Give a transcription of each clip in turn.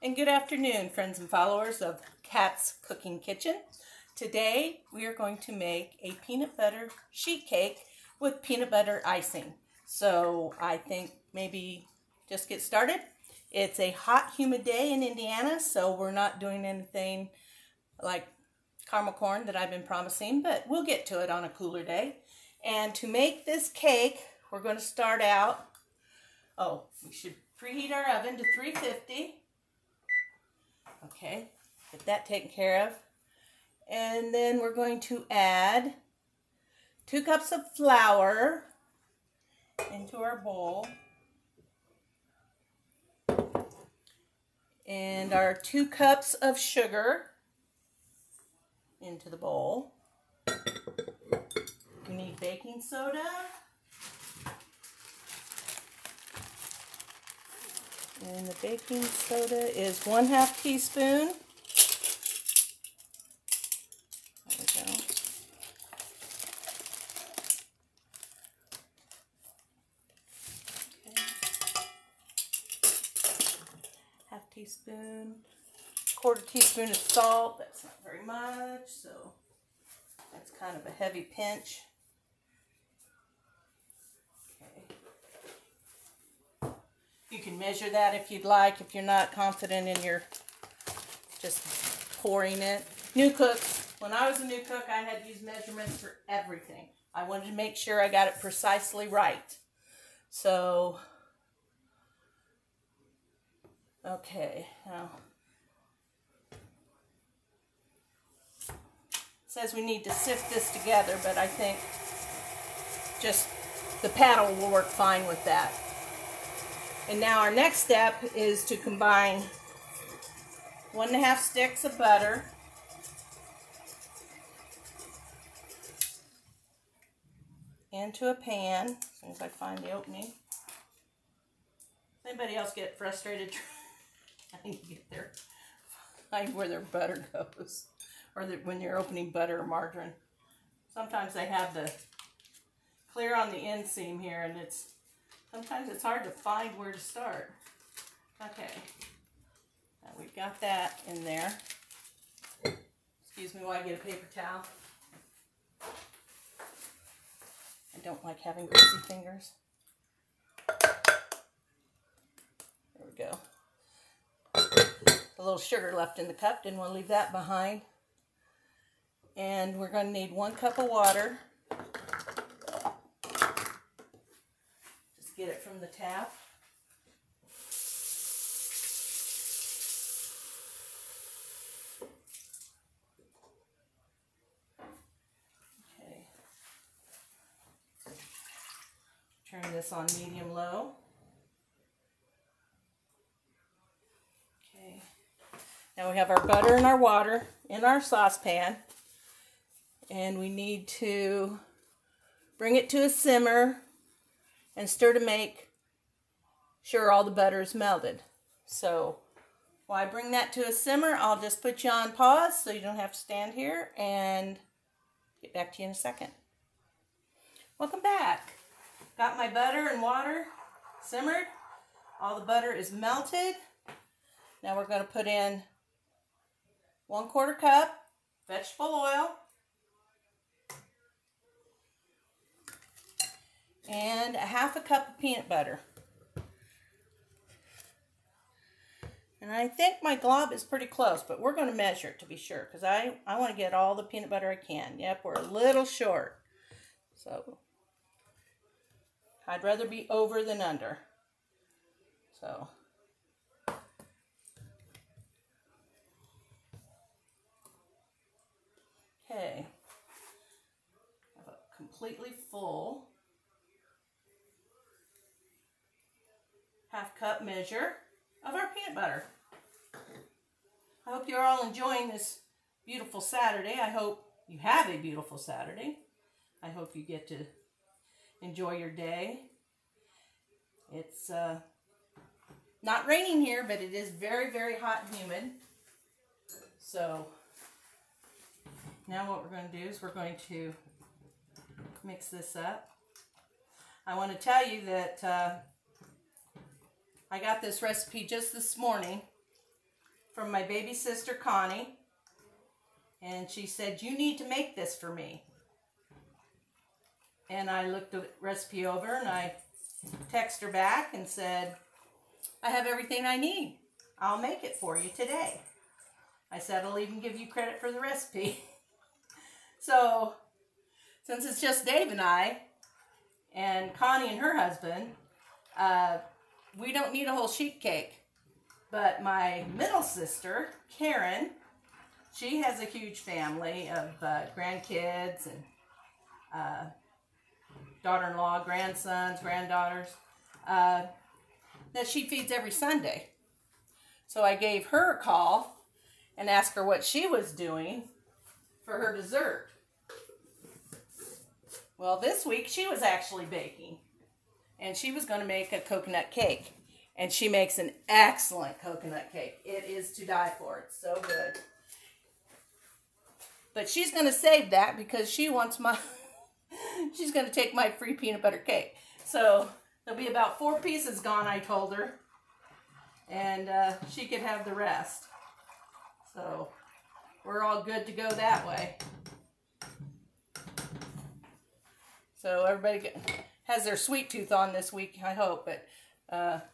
And good afternoon, friends and followers of Kat's Cooking Kitchen. Today we are going to make a peanut butter sheet cake with peanut butter icing. So I think maybe just get started. It's a hot, humid day in Indiana, so we're not doing anything like caramel corn that I've been promising, but we'll get to it on a cooler day. And to make this cake, we're going to start out, we should preheat our oven to 350. Okay, get that taken care of. And then we're going to add 2 cups of flour into our bowl. And our 2 cups of sugar into the bowl. We need baking soda. And the baking soda is 1/2 teaspoon. There we go. Okay. 1/2 teaspoon. 1/4 teaspoon of salt. That's not very much, so that's kind of a heavy pinch. You can measure that if you'd like, if you're not confident in your just pouring it. New cooks, when I was a new cook, I had to use measurements for everything. I wanted to make sure I got it precisely right. So, okay, now, it says we need to sift this together, but I think just the paddle will work fine with that. And now our next step is to combine 1½ sticks of butter into a pan, as soon as I find the opening. Does anybody else get frustrated trying to get there, find where their butter goes, or when you're opening butter or margarine? Sometimes they have the clear on the inseam here, and sometimes it's hard to find where to start. Okay, now we've got that in there. Excuse me while I get a paper towel. I don't like having greasy fingers. There we go. A little sugar left in the cup, didn't want to leave that behind. And we're going to need 1 cup of water. Get it from the tap. Okay. Turn this on medium-low. Okay. Now we have our butter and our water in our saucepan, and we need to bring it to a simmer and stir to make sure all the butter is melted. So while I bring that to a simmer, I'll just put you on pause so you don't have to stand here, and get back to you in a second. Welcome back. Got my butter and water simmered. All the butter is melted. Now we're going to put in 1/4 cup vegetable oil. And 1/2 cup of peanut butter. And I think my glob is pretty close, but we're going to measure it to be sure, because I want to get all the peanut butter I can. Yep, we're a little short. So I'd rather be over than under. So okay. I have a completely full 1/2 cup measure of our peanut butter. I hope you're all enjoying this beautiful Saturday. I hope you have a beautiful Saturday. I hope you get to enjoy your day. It's not raining here, but it is very, very hot and humid. So now what we're going to do is we're going to mix this up. I want to tell you that I got this recipe just this morning, from my baby sister Connie, and she said, you need to make this for me. And I looked the recipe over and I texted her back and said, I have everything I need. I'll make it for you today. I said, I'll even give you credit for the recipe. So, since it's just Dave and I, and Connie and her husband, we don't need a whole sheet cake. But my middle sister, Karen, she has a huge family of grandkids and daughter-in-law, grandsons, granddaughters, that she feeds every Sunday. So I gave her a call and asked her what she was doing for her dessert. Well, this week she was actually baking, and she was going to make a coconut cake, and she makes an excellent coconut cake. It is to die for. It's so good. But she's going to save that because she wants my, she's going to take my free peanut butter cake. So there'll be about 4 pieces gone, I told her, and she could have the rest. So we're all good to go that way. So everybody has their sweet tooth on this week, I hope. But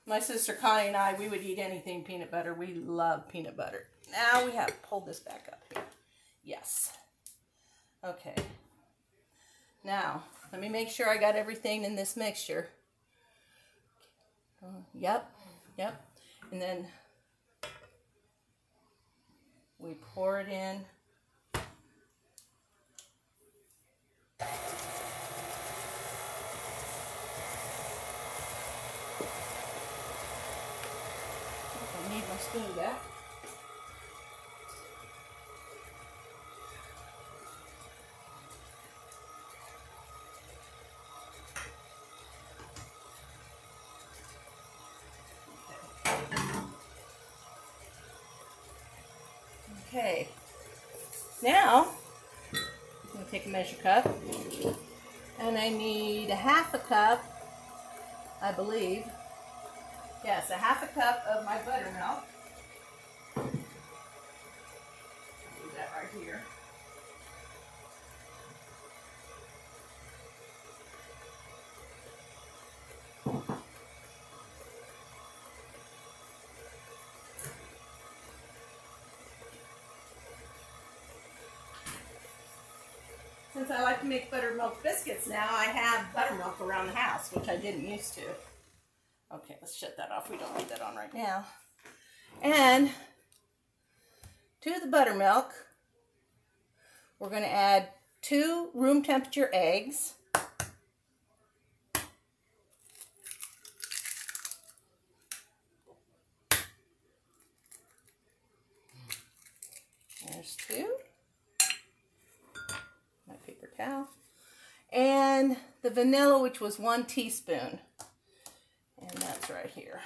my sister Connie and I, we would eat anything peanut butter. We love peanut butter. Now we have to pull this back up here. Yes. Okay. Now, let me make sure I got everything in this mixture. Yep. And then we pour it in. I need my spoon back. Okay, now I'm going to take a measure cup, and I need a half a cup, I believe. Yes, a half a cup of my buttermilk. Do that right here. Since I like to make buttermilk biscuits now, I have buttermilk around the house, which I didn't used to. Okay, let's shut that off. We don't need that on right now. And to the buttermilk, we're going to add 2 room temperature eggs. There's 2. My paper towel. And the vanilla, which was 1 teaspoon. And that's right here.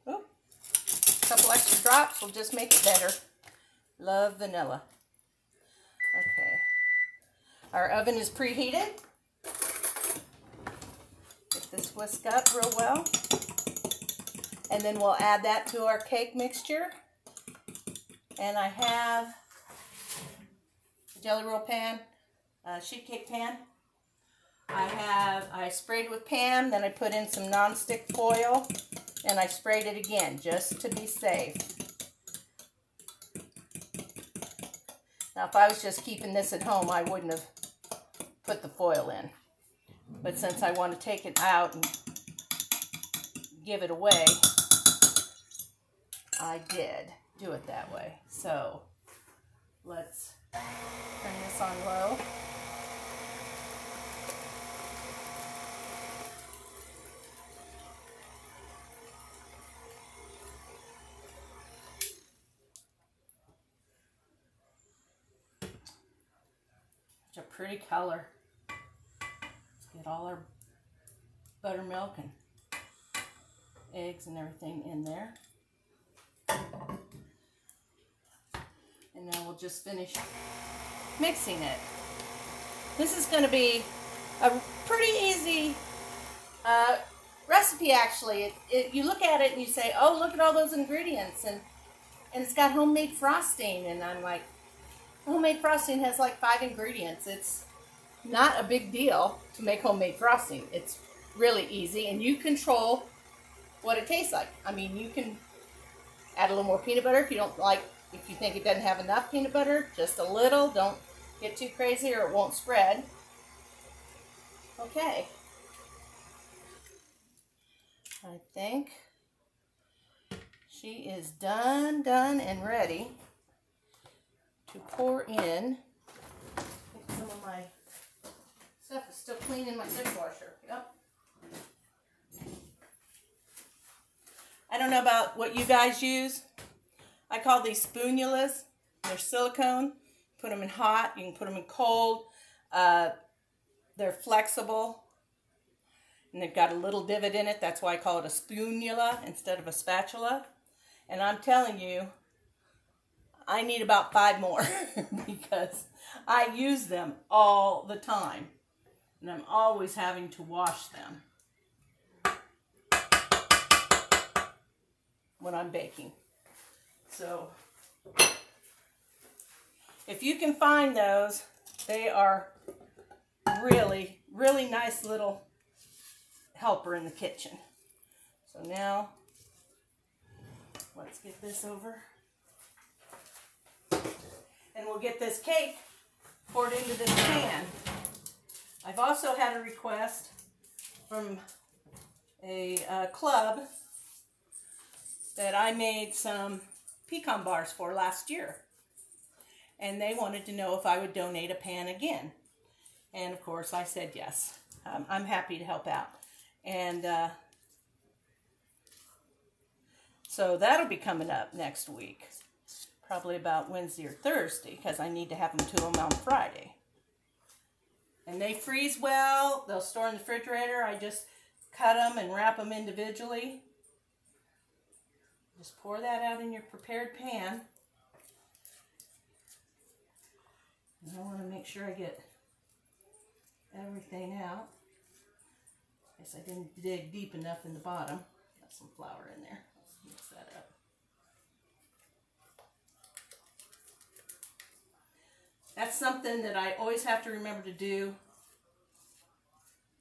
Oh, a couple extra drops will just make it better. Love vanilla. Okay. Our oven is preheated. Get this whisk up real well. And then we'll add that to our cake mixture. And I have a jelly roll pan, sheet cake pan. I sprayed with Pam, then I put in some nonstick foil, and I sprayed it again just to be safe. Now if I was just keeping this at home, I wouldn't have put the foil in. But since I want to take it out and give it away, I did do it that way. So let's turn this on low. Such a pretty color. Let's get all our buttermilk and eggs and everything in there. And now we'll just finish mixing it. This is going to be a pretty easy Uh, Recipe, actually. You look at it and you say, oh, look at all those ingredients. And it's got homemade frosting. And I'm like, homemade frosting has like 5 ingredients. It's not a big deal to make homemade frosting. It's really easy. And you control what it tastes like. I mean, you can add a little more peanut butter if you don't like, if you think it doesn't have enough peanut butter, just a little. Don't get too crazy or it won't spread. Okay. I think she is done and ready to pour in. I think some of my stuff is still clean in my dishwasher. Yep. I don't know about what you guys use. I call these spoonulas. They're silicone. Put them in hot. You can put them in cold. They're flexible. And they've got a little divot in it. That's why I call it a spoonula instead of a spatula. And I'm telling you, I need about 5 more because I use them all the time. And I'm always having to wash them when I'm baking. So, if you can find those, they are really, really nice little helper in the kitchen. So now, let's get this over. And we'll get this cake poured into this pan. I've also had a request from a club that I made some pecan bars for last year. And they wanted to know if I would donate a pan again. And of course I said yes. I'm happy to help out. And so that'll be coming up next week. Probably about Wednesday or Thursday, because I need to have them to them on Friday. And they freeze well. They'll store in the refrigerator. I just cut them and wrap them individually. Just pour that out in your prepared pan. And I want to make sure I get everything out. Guess I didn't dig deep enough in the bottom. Got some flour in there. Let's mix that up. That's something that I always have to remember to do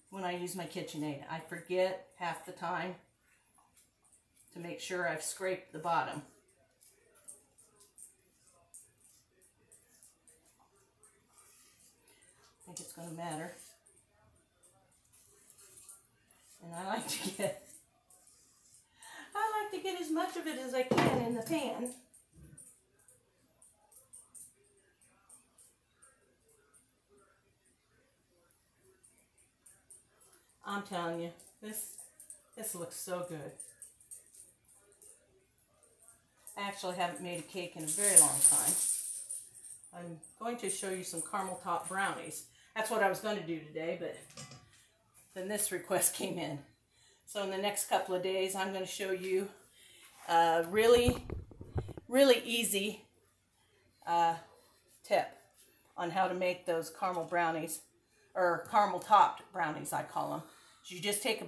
when I use my KitchenAid. I forget half the time to make sure I've scraped the bottom. I think it's going to matter. And I like to get as much of it as I can in the pan. I'm telling you, this looks so good. I actually haven't made a cake in a very long time. I'm going to show you some caramel top brownies. That's what I was going to do today, but then this request came in. So in the next couple of days, I'm going to show you a really, really easy tip on how to make those caramel brownies, or caramel topped brownies, I call them. So you just take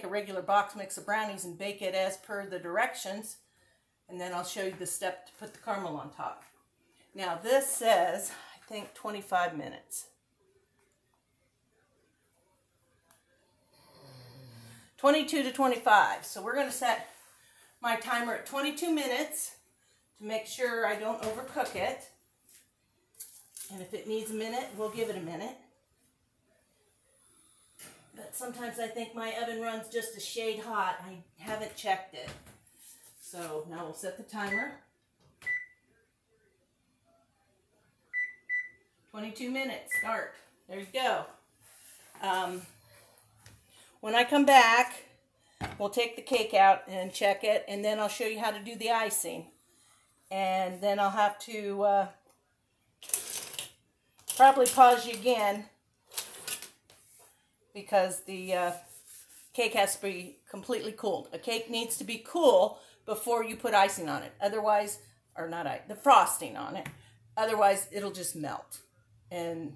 a regular box mix of brownies and bake it as per the directions, and then I'll show you the step to put the caramel on top. Now this says, I think 25 minutes. 22 to 25. So we're going to set my timer at 22 minutes to make sure I don't overcook it. And if it needs a minute, we'll give it a minute. But sometimes I think my oven runs just a shade hot. I haven't checked it. So now we'll set the timer. 22 minutes, start. There you go. When I come back, we'll take the cake out and check it, and then I'll show you how to do the icing. And then I'll have to probably pause you again, because the cake has to be completely cooled. A cake needs to be cool before you put icing on it. Otherwise, or not the frosting on it. Otherwise, it'll just melt. And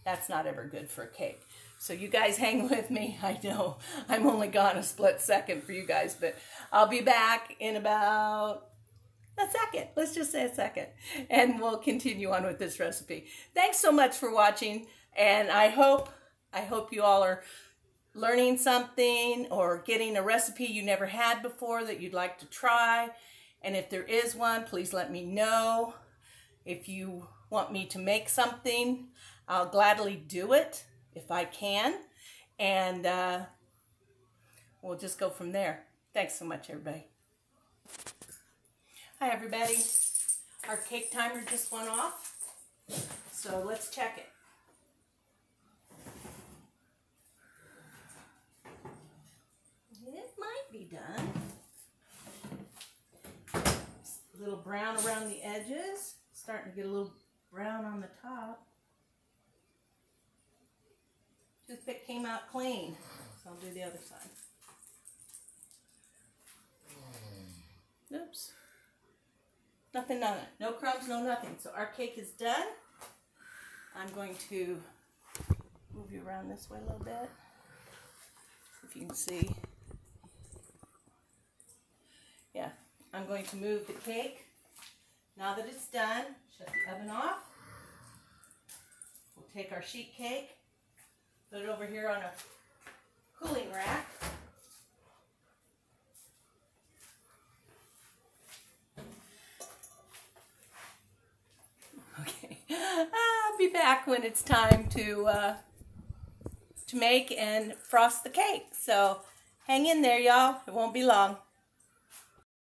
that's not ever good for a cake. So you guys hang with me. I know I'm only gone a split second for you guys, but I'll be back in about a second. Let's just say a second. And we'll continue on with this recipe. Thanks so much for watching. And I hope you all are learning something or getting a recipe you never had before that you'd like to try. And if there is one, please let me know. If you want me to make something, I'll gladly do it if I can. And we'll just go from there. Thanks so much, everybody. Hi, everybody. Our cake timer just went off. So let's check it. It might be done. It's a little brown around the edges. Starting to get a little brown on the top. Toothpick came out clean. So I'll do the other side. Oops. Nothing on it. No crumbs, no nothing. So our cake is done. I'm going to move you around this way a little bit. If you can see. Yeah, I'm going to move the cake. Now that it's done, shut the oven off. We'll take our sheet cake, put it over here on a cooling rack. Okay, I'll be back when it's time to make and frost the cake. So hang in there, y'all. It won't be long.